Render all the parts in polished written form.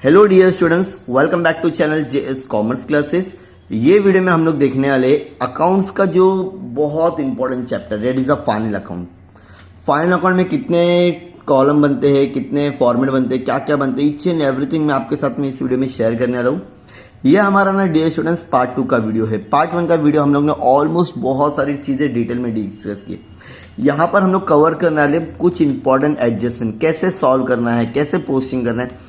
Hello dear students, welcome back to channel JS commerce classes. ये video में हम लोग देखने वाले अकाउंट्स का जो बहुत important chapter, that is a final account. Final account में कितने कॉलम बनते हैं, कितने फॉर्मेट बनते हैं, क्या क्या बनते हैं, ईच एंड एवरीथिंग मैं आपके साथ में इस वीडियो में शेयर करने वाला हूँ। ये हमारा ना डियर स्टूडेंट्स पार्ट 2 का वीडियो है। पार्ट 1 का वीडियो हम लोग ने ऑलमोस्ट बहुत सारी चीजें डिटेल में डिस्कस की। यहाँ पर हम लोग कवर करने वाले कुछ इंपॉर्टेंट एडजस्टमेंट, कैसे सॉल्व करना है, कैसे पोस्टिंग करना है,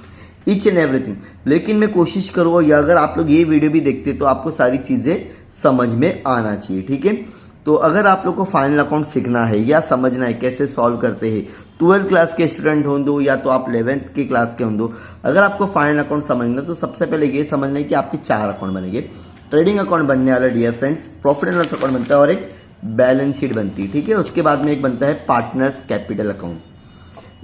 ईच एंड एवरीथिंग। लेकिन मैं कोशिश करूँगा या अगर आप लोग ये वीडियो भी देखते तो आपको सारी चीजें समझ में आना चाहिए, ठीक है। तो अगर आप लोग को फाइनल अकाउंट सीखना है या समझना है कैसे सॉल्व करते हैं, 12th क्लास के स्टूडेंट हो दो या तो आप 11th की क्लास के हो दो, अगर आपको फाइनल अकाउंट समझना तो सबसे पहले ये समझना है कि आपके 4 अकाउंट बनेंगे। ट्रेडिंग अकाउंट बनने वाला dear friends, profit and loss account बनता है और एक बैलेंस शीट बनती है, ठीक है। उसके बाद में एक बनता है partners capital account.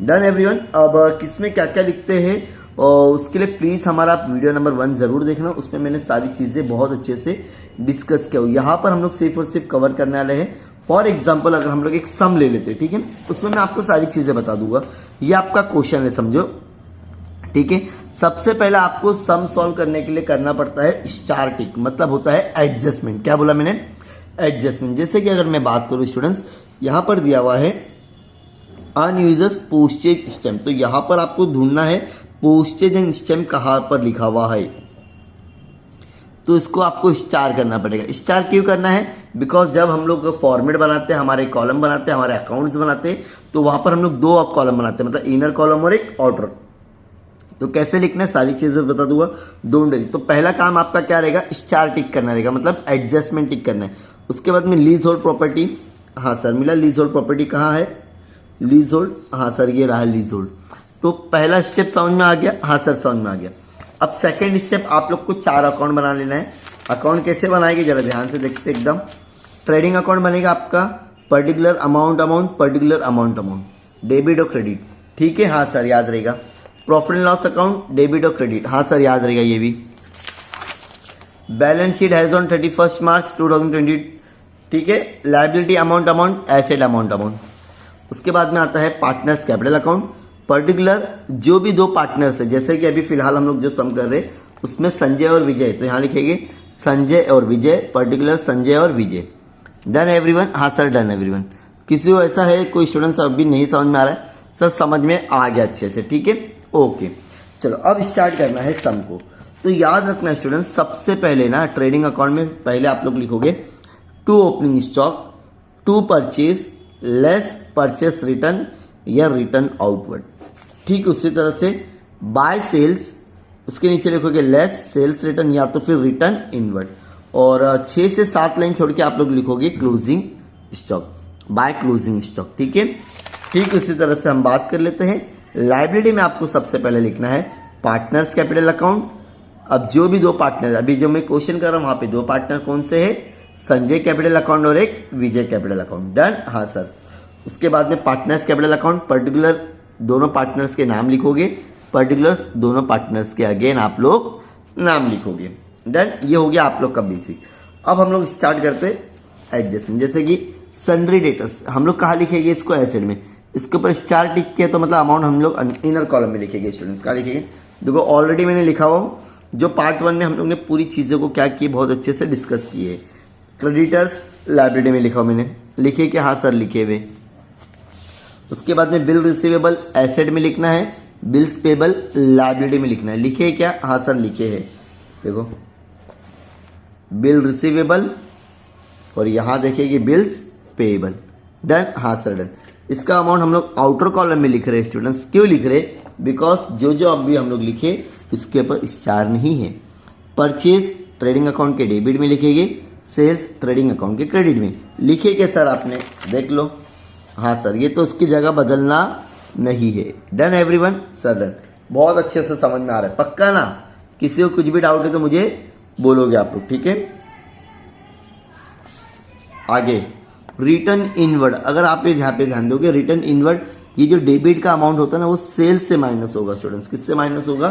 Done everyone. अब किसमें क्या क्या लिखते हैं और उसके लिए प्लीज हमारा आप वीडियो नंबर 1 जरूर देखना, उसमें मैंने सारी चीजें बहुत अच्छे से डिस्कस किया। यहाँ पर हम लोग सिर्फ और सिर्फ कवर करने वाले हैं। फॉर एग्जाम्पल अगर हम लोग एक सम ले लेते हैं, ठीक है, उसमें मैं आपको सारी चीजें बता दूंगा। ये आपका क्वेश्चन है, समझो, ठीक है। सबसे पहले आपको सम सॉल्व करने के लिए करना पड़ता है स्टार टिक, मतलब होता है एडजस्टमेंट। क्या बोला मैंने? एडजस्टमेंट। जैसे कि अगर मैं बात करूं स्टूडेंट्स, यहां पर दिया हुआ है अनयूज्ड पोस्टेज स्टैम्प, तो यहां पर आपको ढूंढना है पोस्टेज एंड स्टैम्प कहां पर लिखा हुआ है, तो इसको आपको स्टार करना पड़ेगा। स्टार क्यों करना है? बिकॉज जब हम लोग फॉर्मेट बनाते हैं, हमारे कॉलम बनाते हैं, हमारे अकाउंट्स बनाते हैं, तो वहां पर हम लोग 2 कॉलम बनाते हैं, मतलब इनर कॉलम और एक आउटर। तो कैसे लिखना है सारी चीजें बता दूंगा, डोंट वरी। तो पहला काम आपका क्या रहेगा? स्टार टिक करना रहेगा, मतलब एडजस्टमेंट टिक करना है। उसके बाद में लीज होल्ड प्रॉपर्टी, हाँ सर मिला। लीज होल्ड प्रॉपर्टी कहाँ है? लीज होल्ड, हाँ सर ये रहा लीज होल्ड। तो पहला स्टेप समझ में आ गया? हाँ सर समझ में आ गया। अब सेकंड स्टेप आप लोग को 4 अकाउंट बना लेना है। अकाउंट कैसे बनाएंगे जरा ध्यान से देखते एकदम। ट्रेडिंग अकाउंट बनेगा आपका particular amount, particular amount, debit और क्रेडिट, ठीक है, हाँ सर याद रहेगा। Profit and loss account debit और क्रेडिट, हाँ सर याद रहेगा ये भी। बैलेंस शीट हैज ऑन 31 मार्च 2020, ठीक है। Liability amount, asset amount. उसके बाद में आता है पार्टनर्स कैपिटल अकाउंट। पर्टिकुलर जो भी 2 पार्टनर्स है, जैसे कि अभी फिलहाल हम लोग जो सम कर रहे हैं उसमें संजय और विजय, तो यहां लिखेंगे संजय और विजय, पर्टिकुलर संजय और विजय। Done everyone? हाँ सर डन एवरीवन। किसी को ऐसा है कोई स्टूडेंट अभी नहीं समझ में आ रहा है? सर समझ में आ गया अच्छे से, ठीक है, ओके। चलो अब स्टार्ट करना है सम को। तो याद रखना है स्टूडेंट, सबसे पहले ना ट्रेडिंग अकाउंट में पहले आप लोग लिखोगे 2 opening stock, 2 purchase less purchase return या रिटर्न आउटवर्ड, ठीक। उसी तरह से बाय सेल्स, उसके नीचे लिखोगे लेस सेल्स रिटर्न या तो फिर रिटर्न इनवर्ड। और 6 से 7 लाइन छोड़ के आप लोग लिखोगे closing stock, by closing stock, ठीक है। ठीक उसी तरह से हम बात कर लेते हैं लायबिलिटी में। आपको सबसे पहले लिखना है पार्टनर्स कैपिटल अकाउंट। अब जो भी 2 पार्टनर, अभी जो मैं क्वेश्चन कर रहा हूं वहां पे 2 पार्टनर कौन से है? संजय कैपिटल अकाउंट और एक विजय कैपिटल अकाउंट। डन, हाँ सर। उसके बाद में पार्टनर्स कैपिटल अकाउंट, पर्टिकुलर दोनों पार्टनर्स के नाम लिखोगे, पर्टिकुलर्स दोनों पार्टनर्स के अगेन आप लोग नाम लिखोगे। डन, ये हो गया आप लोग का बेसिक। अब हम लोग स्टार्ट करते एडजस्टमेंट। जैसे कि सन्ड्री डेटर्स हम लोग कहाँ लिखेंगे? इसको एसेट में, इसके ऊपर स्टार टिक किया तो मतलब अमाउंट हम लोग इनर कॉलम में लिखेंगे। स्टूडेंट्स कहाँ लिखेंगे? देखो ऑलरेडी मैंने लिखा हुआ, जो पार्ट 1 में हम लोग ने पूरी चीजों को क्या किए बहुत अच्छे से डिस्कस किए। क्रेडिटर्स लायबिलिटी में लिखा हुआ मैंने, लिखे कि हाँ सर लिखे हुए। उसके बाद में बिल रिसीवेबल एसेट में लिखना है, बिल्स पेबल लायबिलिटी में लिखना है। लिखे क्या? हाँ सर लिखे है। देखो बिल रिसीवेबल और यहां देखिए बिल्स पेबल। डन, हाँ सर डन। इसका अमाउंट हम लोग आउटर कॉलम में लिख रहे हैं स्टूडेंट्स। क्यों लिख रहे? बिकॉज जो जो अभी हम लोग लिखे उसके ऊपर स्टार नहीं है। परचेज ट्रेडिंग अकाउंट के डेबिट में लिखेंगे, सेल्स ट्रेडिंग अकाउंट के क्रेडिट में। लिखे क्या सर आपने? देख लो, हाँ सर ये तो उसकी जगह बदलना नहीं है। Done everyone? Sir done. बहुत अच्छे से समझ में आ रहा है, पक्का ना? किसी को कुछ भी डाउट है तो मुझे बोलोगे आप लोग, ठीक है। आगे रिटर्न इनवर्ड, अगर आप यहाँ पे ध्यान दोगे रिटर्न इनवर्ड, ये जो डेबिट का अमाउंट होता है ना वो सेल्स से माइनस होगा। स्टूडेंट्स किससे माइनस होगा?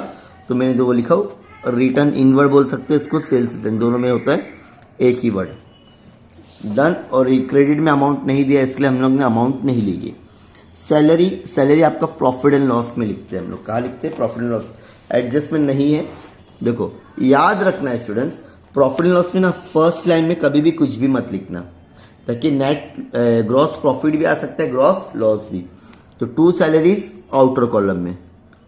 तो मैंने 2 लिखा हो, रिटर्न इनवर्ड बोल सकते हैं इसको, सेल्स रिटर्न, दोनों में होता है एक ही वर्ड। डन। और क्रेडिट में अमाउंट नहीं दिया इसलिए हम लोग ने अमाउंट नहीं ली। सैलरी, सैलरी आपका प्रॉफिट एंड लॉस में लिखते हैं हम लोग। कहाँ लिखते हैं? Profit and loss. एडजस्टमेंट नहीं है। देखो याद रखना है स्टूडेंट्स, प्रॉफिट एंड लॉस में ना फर्स्ट लाइन में कभी भी कुछ भी मत लिखना, ताकि नेट ग्रॉस प्रॉफिट भी आ सकता है, ग्रॉस लॉस भी। तो 2 सैलरीज आउटर कॉलम में,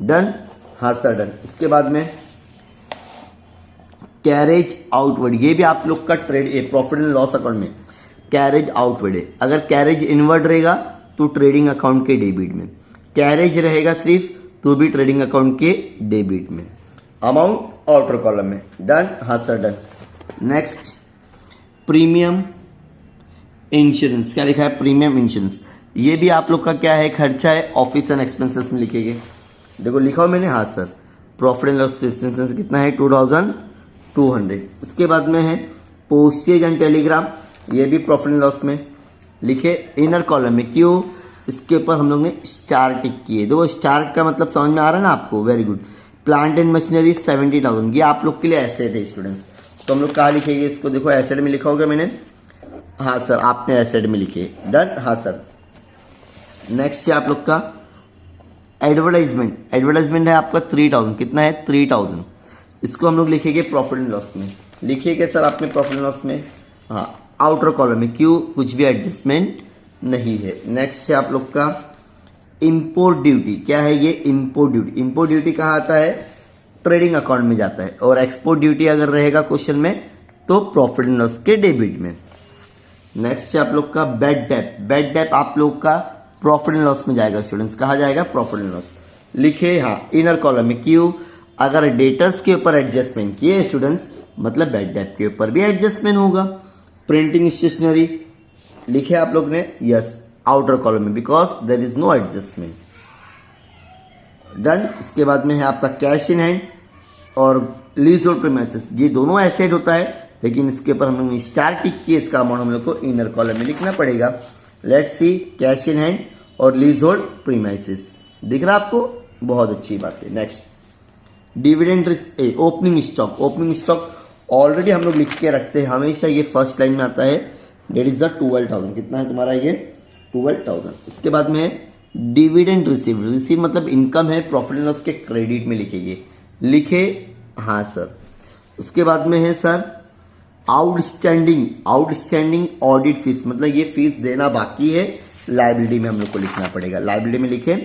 डन। हाँ सर डन। इसके बाद में कैरेज आउटवर्ड, ये भी आप लोग का trade profit and loss account में कैरेज आउटवर्ड है। अगर कैरेज इनवर्ड रहेगा तो ट्रेडिंग अकाउंट के डेबिट में, कैरेज रहेगा सिर्फ तो भी ट्रेडिंग अकाउंट के डेबिट में। अमाउंट आउटर कॉलम में, डन। हाँ sir done. Next premium insurance, क्या लिखा है? Premium insurance. ये भी आप लोग का क्या है? खर्चा है, ऑफिस एंड एक्सपेंसेस में लिखेंगे। देखो लिखा हो मैंने, हाँ sir. Profit and loss expenses कितना है? 2200। उसके बाद में है पोस्टेज एंड टेलीग्राम, ये भी प्रॉफिट एंड लॉस में लिखे इनर कॉलम में। क्यों? इसके ऊपर हम लोग ने स्टार टिक किए। देखो स्टार का मतलब समझ में आ रहा है ना आपको? Very good. Plant and machinery 70,000, ये आप लोग के लिए एसेट है स्टूडेंट्स। तो हम लोग कहाँ लिखेंगे इसको? देखो एसेट में लिखा होगा मैंने, हाँ सर आपने एसेट में लिखे, डन। हाँ सर। नेक्स्ट है आप लोग का एडवर्टाइजमेंट, एडवर्टाइजमेंट है आपका 3000, कितना है? 3000। इसको हम लोग लिखेंगे प्रॉफिट एंड लॉस में। लिखिएगा सर आपने प्रॉफिट एंड लॉस में, हाँ आउटर कॉलम में। क्यों? कुछ भी एडजस्टमेंट नहीं है। नेक्स्ट है आप लोग का इंपोर्ट ड्यूटी, क्या है ये? Import duty. इंपोर्ट ड्यूटी कहाँ आता है? ट्रेडिंग अकाउंट में जाता है। और एक्सपोर्ट ड्यूटी अगर रहेगा क्वेश्चन में तो प्रॉफिट एंड लॉस के डेबिट में। नेक्स्ट है आप लोग का बेड डेप, बेड डेप आप लोग का प्रॉफिट एंड लॉस में जाएगा स्टूडेंट्स। कहा जाएगा? Profit and loss. लिखे हाँ इनर कॉलम में। क्यों? अगर डेटर्स के ऊपर एडजस्टमेंट किए स्टूडेंट्स, मतलब बेड डेप के ऊपर भी एडजस्टमेंट होगा। प्रिंटिंग स्टेशनरी लिखे आप लोग ने, यस आउटर कॉलम में, because there is no adjustment, done. इसके बाद में है आपका कैश इन हैंड और लीज होल्ड प्रीमाइसेस, ये दोनों एसेट होता है, लेकिन इसके ऊपर हम लोग स्टार टिक किए, इसका अमाउंट हम लोग को इनर कॉलम में लिखना पड़ेगा। Let's see cash in hand और लीज होल्ड प्रीमाइसेस, दिख रहा आपको? बहुत अच्छी बात है। Next dividend opening stock, opening stock already हम लोग लिख के रखते हैं हमेशा, ये फर्स्ट लाइन में आता है, डेट इज द 12,000। कितना है तुम्हारा ये? 12,000। इसके बाद में है डिविडेंड रिसीव, रिसीव मतलब इनकम है, प्रॉफिट एंड लॉस के क्रेडिट में लिखेंगे, लिखे हाँ सर। उसके बाद में है sir outstanding, outstanding audit fees, मतलब ये फीस देना बाकी है, लाइबिलिटी में हम लोग को लिखना पड़ेगा। लाइबिलिटी में लिखे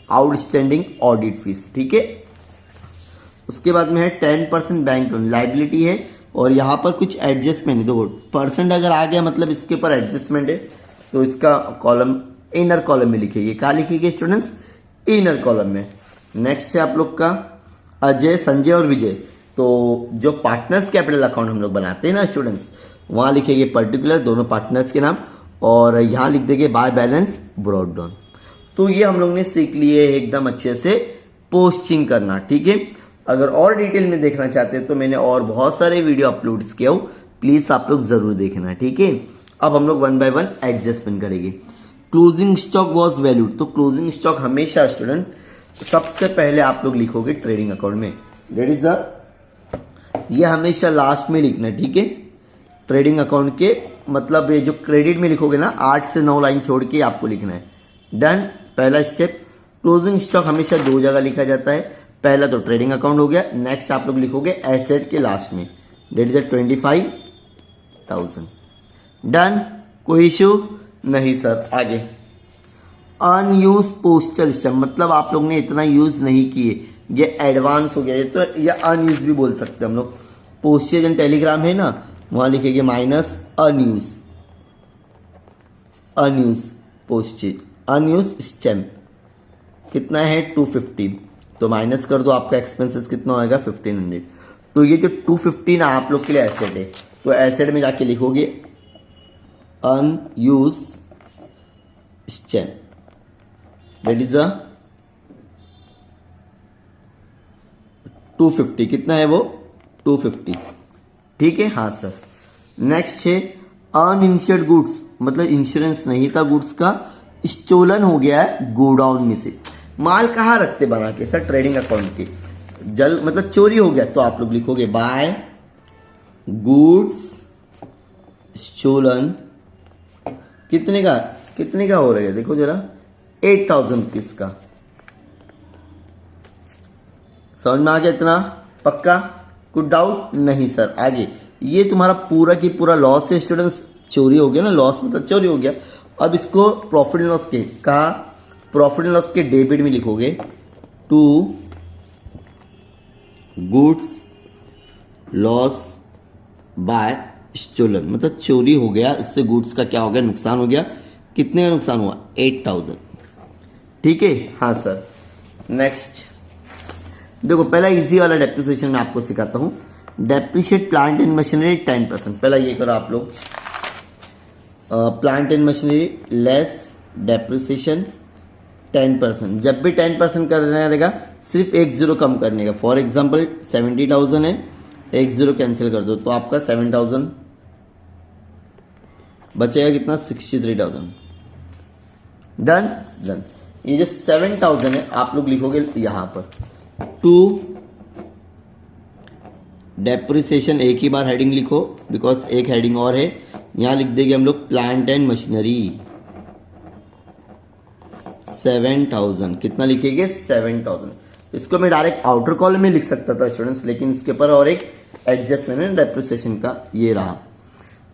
आउटस्टैंडिंग ऑडिट फीस, ठीक है। उसके बाद में है 10% बैंक लोन, लाइबिलिटी है और यहां पर कुछ एडजस्टमेंट है। देखो परसेंट अगर आ गया मतलब इसके ऊपर एडजस्टमेंट है, तो इसका कॉलम इनर कॉलम में लिखेंगे। क्या लिखेंगे स्टूडेंट्स? इनर कॉलम में। नेक्स्ट है आप लोग का अजय, संजय और विजय, तो जो पार्टनर्स कैपिटल अकाउंट हम लोग बनाते हैं ना स्टूडेंट्स, वहां लिखेंगे पर्टिकुलर दोनों पार्टनर्स के नाम और यहां लिख देंगे बाय बैलेंस ब्रॉट डाउन। तो ये हम लोग ने सीख लिए एकदम अच्छे से पोस्टिंग करना, ठीक है। अगर और डिटेल में देखना चाहते हैं तो मैंने और बहुत सारे वीडियो अपलोड किया हूं, प्लीज आप लोग जरूर देखना, ठीक है। अब हम लोग 1 बाय 1 एडजस्टमेंट करेंगे। क्लोजिंग स्टॉक वॉज वैल्यूड, तो क्लोजिंग स्टॉक हमेशा स्टूडेंट सबसे पहले आप लोग लिखोगे ट्रेडिंग अकाउंट में, दैट इज द, ये हमेशा लास्ट में लिखना है, ठीक है। ट्रेडिंग अकाउंट के मतलब ये जो क्रेडिट में लिखोगे ना, 8 से 9 लाइन छोड़ के आपको लिखना है, डन। पहला स्टेप, क्लोजिंग स्टॉक हमेशा 2 जगह लिखा जाता है, पहला तो ट्रेडिंग अकाउंट हो गया, नेक्स्ट आप लोग लिखोगे एसेट के लास्ट में, दैट इज 25,000, डन। कोई इश्यू नहीं सर। आगे अनयूज पोस्टल स्टैम्प, मतलब आप लोग ने इतना यूज नहीं किए, ये एडवांस हो गया, ये तो ये अनयूज भी बोल सकते हैं हम लोग। पोस्टेज एंड टेलीग्राम है ना, वहां लिखेंगे minus unused, unused postage, unused stamp कितना है? 250, तो माइनस कर दो, आपका एक्सपेंसेस कितना होगा? 1500। तो ये जो 250 ना आप लोग के लिए एसेट है, तो एसेट में जाके लिखोगे अनयूज स्टैम्प, दैट इज 250, कितना है वो? 250, ठीक है। हाँ सर। नेक्स्ट है अनइंश्योर्ड गुड्स, मतलब इंश्योरेंस नहीं था गुड्स का, स्टोलन हो गया है गोडाउन में से। माल कहाँ रखते बना के सर? ट्रेडिंग अकाउंट के, जल मतलब चोरी हो गया, तो आप लोग लिखोगे बाय गुड्स स्टोलन, कितने का, कितने का हो रहा है? देखो जरा 8,000 रुपीज का, समझ में आ गया इतना? पक्का? कुछ डाउट नहीं सर। आगे ये तुम्हारा पूरा की पूरा लॉस है स्टूडेंट्स, चोरी हो गया ना, लॉस मतलब चोरी हो गया। अब इसको प्रॉफिट एंड लॉस के कहा, प्रॉफिट एंड लॉस के डेबिट में लिखोगे to goods loss by stolen, मतलब चोरी हो गया, इससे गुड्स का क्या हो गया, नुकसान हो गया। कितने का नुकसान हुआ? 8000। ठीक है? हाँ सर। नेक्स्ट देखो, पहला इजी वाला डेप्रिसिएशन मैं आपको सिखाता हूं। Depreciate plant and machinery 10%। पहला ये करो आप लोग, plant and machinery less depreciation 10%। जब भी 10% करना रहेगा सिर्फ एक जीरो कम करने का। फॉर एग्जाम्पल 70,000 है, एक जीरो कैंसिल कर दो तो आपका 7,000 बचेगा। कितना? 63,000। Done done. ये जो 7,000 है आप लोग लिखोगे यहां पर टू डेप्रिसिएशन, एक ही बार हेडिंग लिखो बिकॉज एक हेडिंग और है। यहां लिख देंगे हम लोग प्लांट एंड मशीनरी 7,000। कितना लिखेंगे? 7,000। इसको मैं डायरेक्ट आउटर कॉलम में लिख सकता था स्टूडेंट्स, लेकिन इसके ऊपर और एक एडजस्टमेंट है डेप्रिसिएशन का, ये रहा,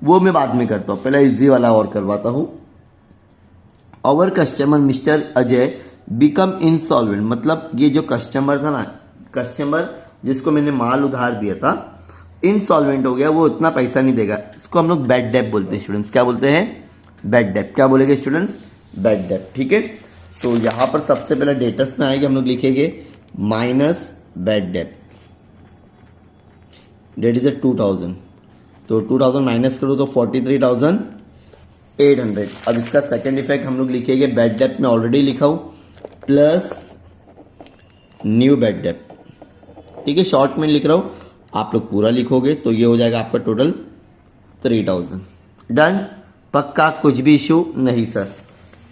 वो मैं बाद में करता हूं। पहले इजी वाला और करवाता हूं। Our customer Mister Ajay become insolvent, मतलब ये जो कस्टमर था ना, कस्टमर जिसको मैंने माल उधार दिया था, इंसॉल्वेंट हो गया, वो उतना पैसा नहीं देगा। इसको हम लोग बैड डेट बोलते हैं स्टूडेंट्स। क्या बोलते हैं? Bad debt. क्या बोलेंगे स्टूडेंट्स? Bad debt. ठीक है? तो यहां पर सबसे पहले डेटस में आएगा, हम लोग लिखेंगे minus bad debt, debt is 2,000। तो 2,000 माइनस करो तो 43,800। अब इसका सेकेंड इफेक्ट हम लोग लिखेंगे, बैड डेट में ऑलरेडी लिखा हूं, प्लस न्यू बैड डेट। ठीक है? शॉर्ट में लिख रहा हूं, आप लोग पूरा लिखोगे तो ये हो जाएगा आपका टोटल 3,000। डन? पक्का? कुछ भी इश्यू नहीं सर।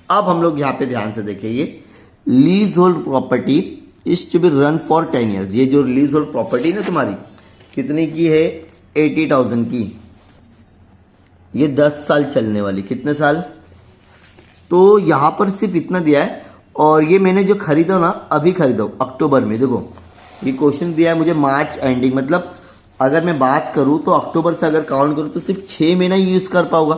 अब हम लोग यहां पे ध्यान से देखेंगे, lease hold property is to be run for 10 years. ये जो लीज होल्ड प्रॉपर्टी ना तुम्हारी कितने की है? 80,000 की। ये 10 साल चलने वाली। कितने साल? तो यहां पर सिर्फ इतना दिया है, और ये मैंने जो खरीदा ना, अभी खरीदा अक्टूबर में। देखो ये क्वेश्चन दिया है मुझे मार्च एंडिंग, मतलब अगर मैं बात करूं तो अक्टूबर से अगर काउंट करूं तो सिर्फ 6 महीना यूज कर पाऊंगा।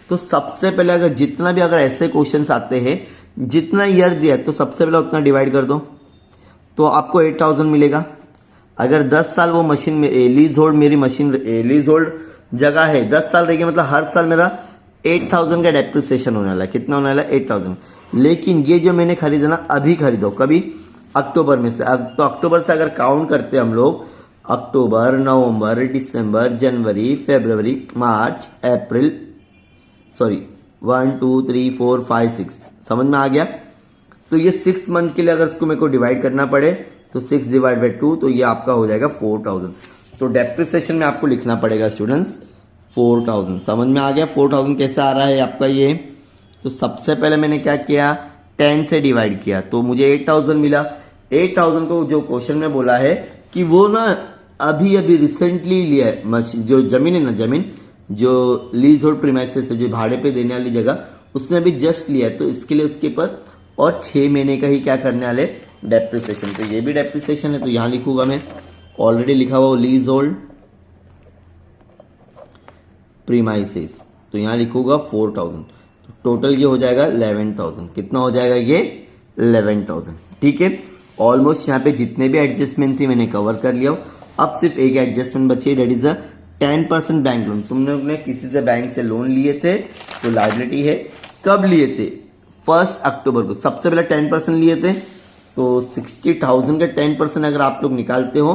तो सबसे पहले अगर जितना भी अगर ऐसे क्वेश्चंस आते हैं, जितना ईयर दिया है तो सबसे पहले उतना डिवाइड कर दो तो आपको 8,000 मिलेगा। अगर 10 साल वो मशीन में लीज होल्ड, मेरी मशीन लीज होल्ड जगह है 10 साल रहेगी, मतलब हर साल मेरा 8,000 का डेप्रिसिएशन होने वाला है। कितना होने वाला है? 8,000। लेकिन ये जो मैंने खरीदा ना, अभी खरीदो, कभी? अक्टूबर में से। तो अक्टूबर से अगर काउंट करते हम लोग, अक्टूबर, नवंबर, दिसंबर, जनवरी, फरवरी, मार्च, अप्रैल, सॉरी 1 2 3 4 5 6, समझ में आ गया? तो ये 6 मंथ के लिए अगर इसको मेरे को डिवाइड करना पड़े तो 6 डिवाइड बाई 2, तो ये आपका हो जाएगा 4,000। तो डेप्रिसिएशन में आपको लिखना पड़ेगा स्टूडेंट्स 4,000। समझ में आ गया? 4,000 कैसे आ रहा है आपका ये? तो सबसे पहले मैंने क्या किया, 10 से डिवाइड किया तो मुझे 8,000 मिला। 8,000 को जो क्वेश्चन में बोला है कि वो ना अभी अभी रिसेंटली लिया है, जो जमीन है ना, जमीन जो लीज होल्ड प्रीमाइसेस है, जो भाड़े पे देने वाली जगह, उसने अभी जस्ट लिया है। तो इसके लिए उसके ऊपर और 6 महीने का ही क्या करने वाले, डेप्रिसिएशन। तो ये भी डेप्रिसिएशन है, तो यहां लिखूंगा मैं, ऑलरेडी लिखा हुआ लीज होल्ड प्रीमाइसेस, तो यहां लिखूंगा 4,000। तो टोटल ये हो जाएगा 11,000। कितना हो जाएगा ये? 11,000। ठीक है? ऑलमोस्ट यहाँ पे जितने भी एडजस्टमेंट थी मैंने कवर कर लिया। अब सिर्फ एक एडजस्टमेंट बची, debt is a 10% bank loan. तुम लोग ने किसी से बैंक से लोन लिए थे तो लायबिलिटी है। कब लिए थे? 1 अक्टूबर को। सबसे पहले 10% लिए थे, तो 60,000 का 10% अगर आप लोग निकालते हो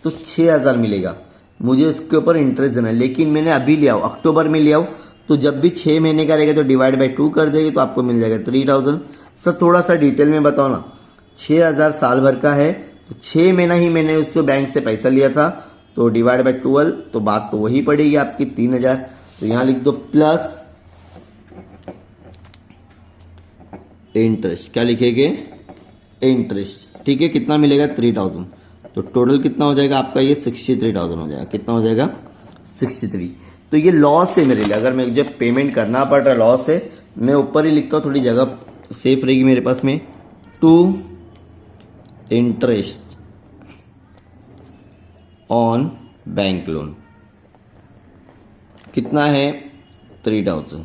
तो 6,000 मिलेगा। मुझे उसके ऊपर इंटरेस्ट देना है, लेकिन मैंने अभी लिया, अक्टूबर में लिया, तो जब भी 6 महीने का रहेगा तो डिवाइड बाई 2 कर देंगे तो आपको मिल जाएगा 3,000। सर थोड़ा सा डिटेल में बताओ ना। 6,000 साल भर का है, तो 6 महीना ही मैंने उससे बैंक से पैसा लिया था, तो डिवाइड बाई 12, तो बात तो वही पड़ेगी आपकी 3,000। तो यहां लिख दो प्लस इंटरेस्ट। क्या लिखेंगे? इंटरेस्ट। ठीक है? कितना मिलेगा? 3,000। तो टोटल कितना हो जाएगा आपका? ये 63,000 हो जाएगा। कितना हो जाएगा? 63। तो ये लॉस है मेरे लिए, अगर मैं जब पेमेंट करना पड़ रहा लॉस है, मैं ऊपर ही लिखता हूँ, थोड़ी जगह सेफ रहेगी मेरे पास में। To interest on bank loan कितना है 3000।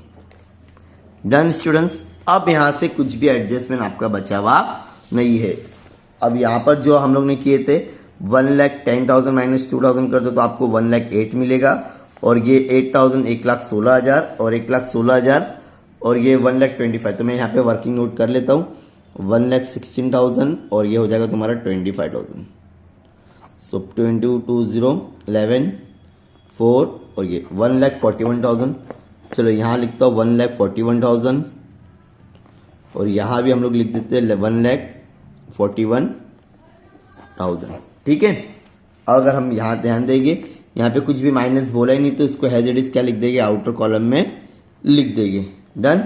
Done students. अब यहां से कुछ भी एडजस्टमेंट आपका बचा हुआ नहीं है। अब यहां पर जो हम लोग ने किए थे 1,10,000 माइनस 2,000 कर दो तो आपको 1,08,000 मिलेगा, और ये 8,000 1,16,000 और 1,16,000 और ये 1,25,000। तो मैं यहाँ पे वर्किंग नोट कर लेता हूँ 1,16,000 और ये हो जाएगा तुम्हारा 25,000। सो 22 11 4 और ये 1,41,000। चलो यहाँ लिखता हूँ 1,41,000 और यहाँ भी हम लोग लिख देते हैं 1,41,000। ठीक है। अगर हम यहाँ ध्यान देंगे यहाँ पे कुछ भी माइनस बोला ही नहीं तो इसको एज इट इज क्या लिख देंगे आउटर कॉलम में लिख देंगे। डन।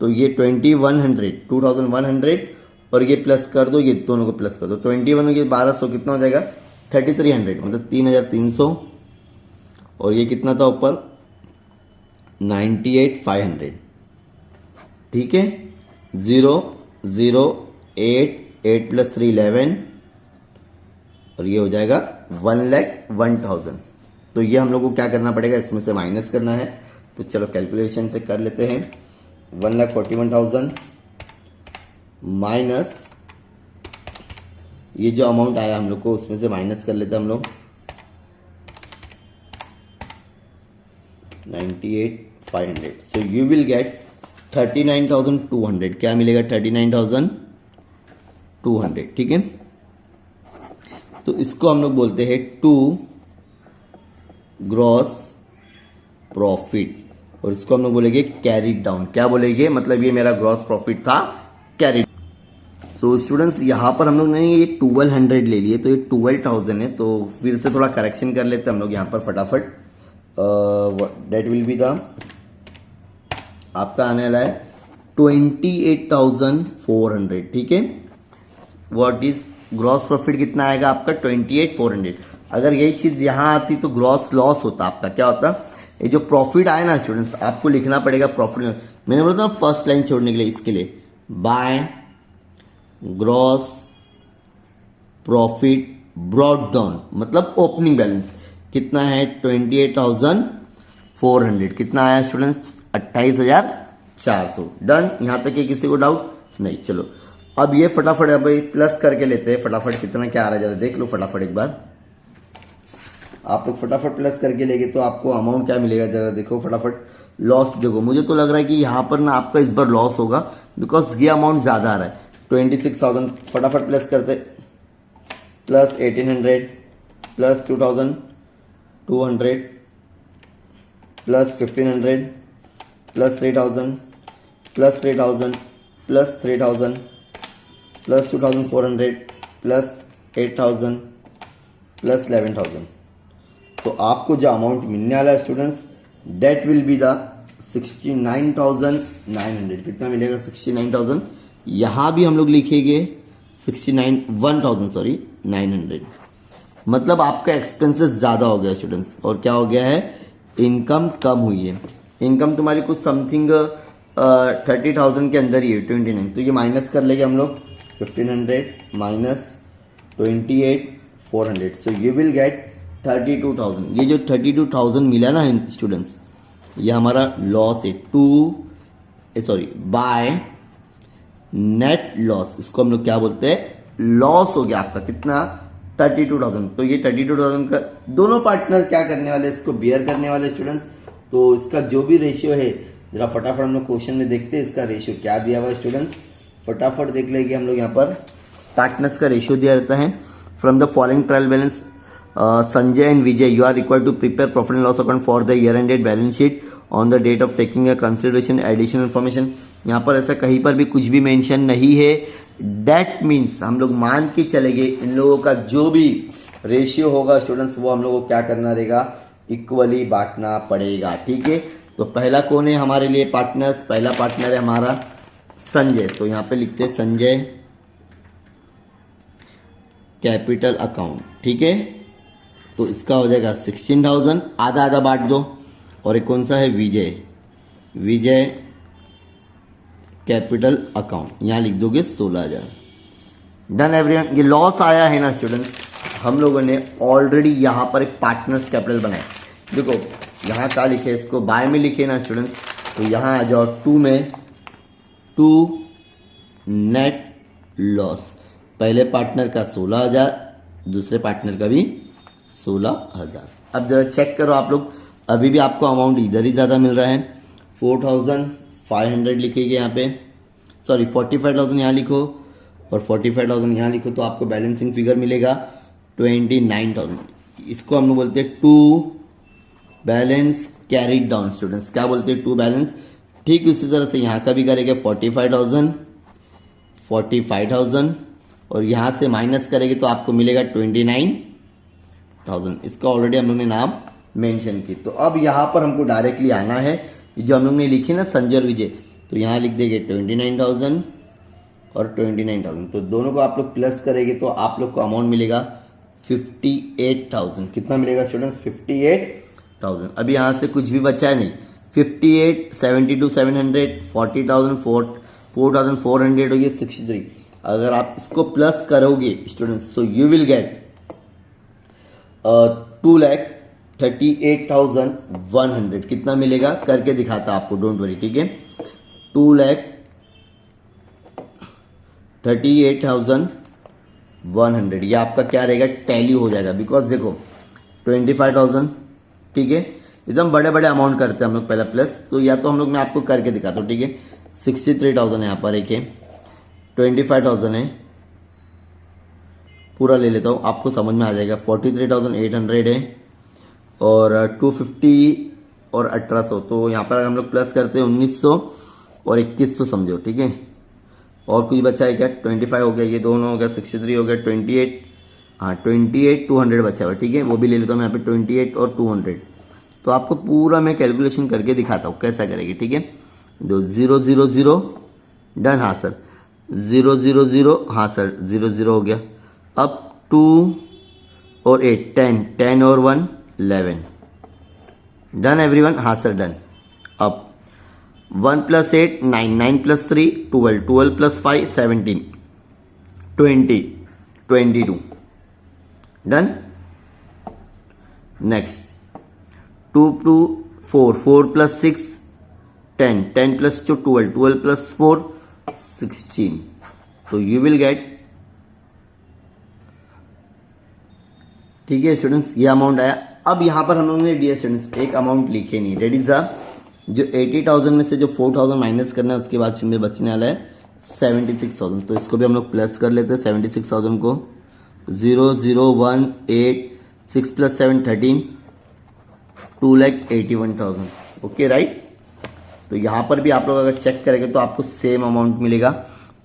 तो ये 2100 और ये प्लस कर दो, ये दोनों को प्लस कर दो। 21 के 1200 कितना हो जाएगा 3,300 मतलब 3,300 और ये कितना था ऊपर 98,500। ठीक है। 0 0 8 8 प्लस 3 11 और ये हो जाएगा 1,01,000। तो ये हम लोग को क्या करना पड़ेगा इसमें से माइनस करना है। तो चलो कैलकुलेशन से कर लेते हैं। 1,41,000 माइनस ये जो अमाउंट आया हम लोग को उसमें से माइनस कर लेते हैं हम लोग 98,500। So you will get 39,200। क्या मिलेगा 39,200। ठीक है। तो इसको हम लोग बोलते हैं टू ग्रॉस प्रॉफिट और इसको हम लोग बोलेंगे कैरीड डाउन। क्या बोलेंगे मतलब ये मेरा ग्रॉस प्रॉफिट था कैरीड। सो स्टूडेंट्स यहाँ पर हम लोग ने ये 1,200 ले लिए तो ये 12,000 है। तो फिर से थोड़ा करेक्शन कर लेते हैं हम लोग यहाँ पर फटाफट। डेट विल बी द आपका आने वाला है 28,400। ठीक है। व्हाट इज ग्रॉस प्रॉफिट कितना आएगा आपका 28,400। अगर यही चीज यहां आती तो ग्रॉस लॉस होता आपका। क्या होता ये जो प्रॉफिट आया ना स्टूडेंट्स आपको लिखना पड़ेगा प्रॉफिट। मैंने बोला था फर्स्ट लाइन छोड़ने के लिए इसके लिए by gross profit brought down मतलब ओपनिंग बैलेंस कितना है 28,400। कितना आया स्टूडेंट्स 28,400। डन। यहां तक ये किसी को डाउट नहीं। चलो अब ये फटाफट अब प्लस करके लेते हैं फटाफट कितना क्या आ रहा है जरा देख लो फटाफट एक बार। आप लोग फटाफट प्लस करके लेंगे तो आपको अमाउंट क्या मिलेगा जरा देखो फटाफट। लॉस देखो मुझे तो लग रहा है कि यहां पर ना आपका इस बार लॉस होगा बिकॉज ये अमाउंट ज्यादा आ रहा है 26,000। फटाफट प्लस करते plus 1,800 plus 2,200 plus 1,500 plus 3,000 plus 3,000 plus 3,000 plus 2,400 plus 8,000 plus 11,000। तो आपको जो अमाउंट मिलने वाला है students that will be the 69,900। कितना मिलेगा 69,000। यहां भी हम लोग लिखेंगे 1,900 मतलब आपका एक्सपेंसेस ज्यादा हो गया स्टूडेंट्स और क्या हो गया है इनकम कम हुई है। इनकम तुम्हारी कुछ समथिंग 30,000 के अंदर ही है 29। तो ये माइनस कर लेंगे हम लोग 1,500 minus 28,400। So you will get 32,000। ये जो 32,000 मिला ना स्टूडेंट्स ये हमारा लॉस है बाय नेट लॉस। इसको हम लोग क्या बोलते हैं लॉस हो गया आपका कितना 32,000। तो ये 32,000 का दोनों पार्टनर क्या करने वाले इसको बियर करने वाले स्टूडेंट्स। तो इसका जो भी रेशियो है जरा फटाफट हम लोग क्वेश्चन में देखते हैं इसका रेशियो क्या दिया हुआ है स्टूडेंट्स। फटाफट देख लेंगे हम लोग यहाँ पर पार्टनर्स का रेशियो दिया रहता है। From the following trial balance Sanjay and Vijay you are required to prepare profit and loss account for the year ended balance sheet on the date of taking a consideration additional information. यहाँ पर ऐसा कहीं पर भी कुछ भी मेंशन नहीं है। दैट मीन्स हम लोग मान के चलेंगे इन लोगों का जो भी रेशियो होगा स्टूडेंट्स वो हम लोगों को क्या करना रहेगा इक्वली बांटना पड़ेगा। ठीक है। तो पहला कौन है हमारे लिए पार्टनर्स। पहला पार्टनर है हमारा संजय। तो यहाँ पे लिखते हैं संजय कैपिटल अकाउंट। ठीक है। तो इसका हो जाएगा 16,000 आधा आधा बांट दो। और एक कौन सा है विजय कैपिटल अकाउंट यहाँ लिख दोगे 16,000। Done everyone. ये लॉस आया है ना स्टूडेंट्स हम लोगों ने ऑलरेडी यहाँ पर एक पार्टनर्स कैपिटल बनाया। देखो यहाँ क्या लिखे, इसको बाय में लिखे ना स्टूडेंट्स, तो यहाँ आ जाओ 2 में 2 नेट लॉस। पहले पार्टनर का 16,000, दूसरे पार्टनर का भी 16,000। अब जरा चेक करो आप लोग, अभी भी आपको अमाउंट इधर ही ज़्यादा मिल रहा है। 4,500 लिखिएगा यहाँ पे, सॉरी 45,000 यहाँ लिखो और 45,000 यहाँ लिखो, तो आपको बैलेंसिंग फिगर मिलेगा 29,000। इसको हम लोग बोलते हैं to balance carried down students. क्या बोलते हैं? To balance. ठीक इसी तरह से यहाँ का भी करेंगे 45,000 और यहाँ से माइनस करेंगे तो आपको मिलेगा 29,000। इसका ऑलरेडी हम लोग ने नाम मेंशन की। तो अब यहाँ पर हमको डायरेक्टली आना है, जो हम लोग ने लिखी ना संजय और विजय, तो यहाँ लिख देंगे 29,000 और 29,000। तो दोनों को आप लोग प्लस करेंगे तो आप लोग को अमाउंट मिलेगा 58,000। कितना मिलेगा स्टूडेंट्स? 58,000। अभी यहाँ से कुछ भी बचा है नहीं। 58, 72, 700, 40,000, 4,400 हो गया 63। अगर आप इसको प्लस करोगे students, so you will get 2,38,100। कितना मिलेगा करके दिखाता आपको, डोंट वरी, ठीक है। 2,38,100 ये आपका क्या रहेगा? टैली हो जाएगा। बिकॉज देखो 25,000, ठीक है, एकदम बड़े बड़े अमाउंट करते हैं हम लोग पहला प्लस, तो या तो हम लोग मैं आपको करके दिखाता हूँ, ठीक है। 63,000 है यहाँ पर, एक है 25,000 है, पूरा ले लेता हूँ आपको समझ में आ जाएगा। 43,800 है और 250 और 1,800, तो यहाँ पर हम लोग प्लस करते हैं 1,900 और 2,100 समझो, ठीक है। और कुछ बचा है क्या? 25 हो गया, ये दोनों हो गया, 63 हो गया, 28, हाँ 28, 200 बचा हुआ, ठीक है, वो भी ले लेता हूँ मैं यहाँ पे 28 और 200। तो आपको पूरा मैं कैलकुलेशन करके दिखाता हूँ कैसा करेगी, ठीक है। 0,0,0 डन, हाँ सर। 0,0,0 हाँ सर, 0,0 हो गया। अब 2 और 8, 10 और 1 11। Done everyone? हाँ सर डन। अब 1 + 8 9, 9 + 3 12, 12 + 5 17, 20, 22। डन। नेक्स्ट 2 2 4, 4 + 6 10, 10 + 2 12, 12 + 4 16। तो यू विल गेट, ठीक है स्टूडेंट्स, ये अमाउंट आया। अब यहां पर हम लोगों ने डियर स्टूडेंट्स एक अमाउंट लिखे नहीं, रेडी सा, जो 80,000 में से जो 4,000 माइनस करना है, उसके बाद में बचने वाला है 76,000। तो इसको भी हम लोग प्लस कर लेते हैं 76,000 को। 0 0 1 8 6 + 7 13, 2,81,000। Okay right. तो यहाँ पर भी आप लोग अगर चेक करेंगे तो आपको सेम अमाउंट मिलेगा।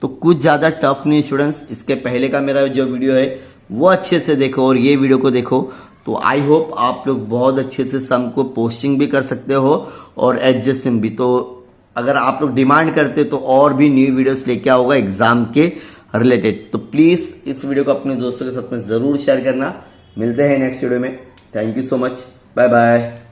तो कुछ ज़्यादा टफ नहीं स्टूडेंट्स। इसके पहले का मेरा जो वीडियो है वो अच्छे से देखो और ये वीडियो को देखो, तो आई होप आप लोग बहुत अच्छे से सम को पोस्टिंग भी कर सकते हो और एडजस्टिंग भी। तो अगर आप लोग डिमांड करते तो और भी न्यू वीडियोस लेके आओगे एग्जाम के रिलेटेड। तो प्लीज इस वीडियो को अपने दोस्तों के साथ में जरूर शेयर करना। मिलते हैं नेक्स्ट वीडियो में। Thank you so much, bye bye.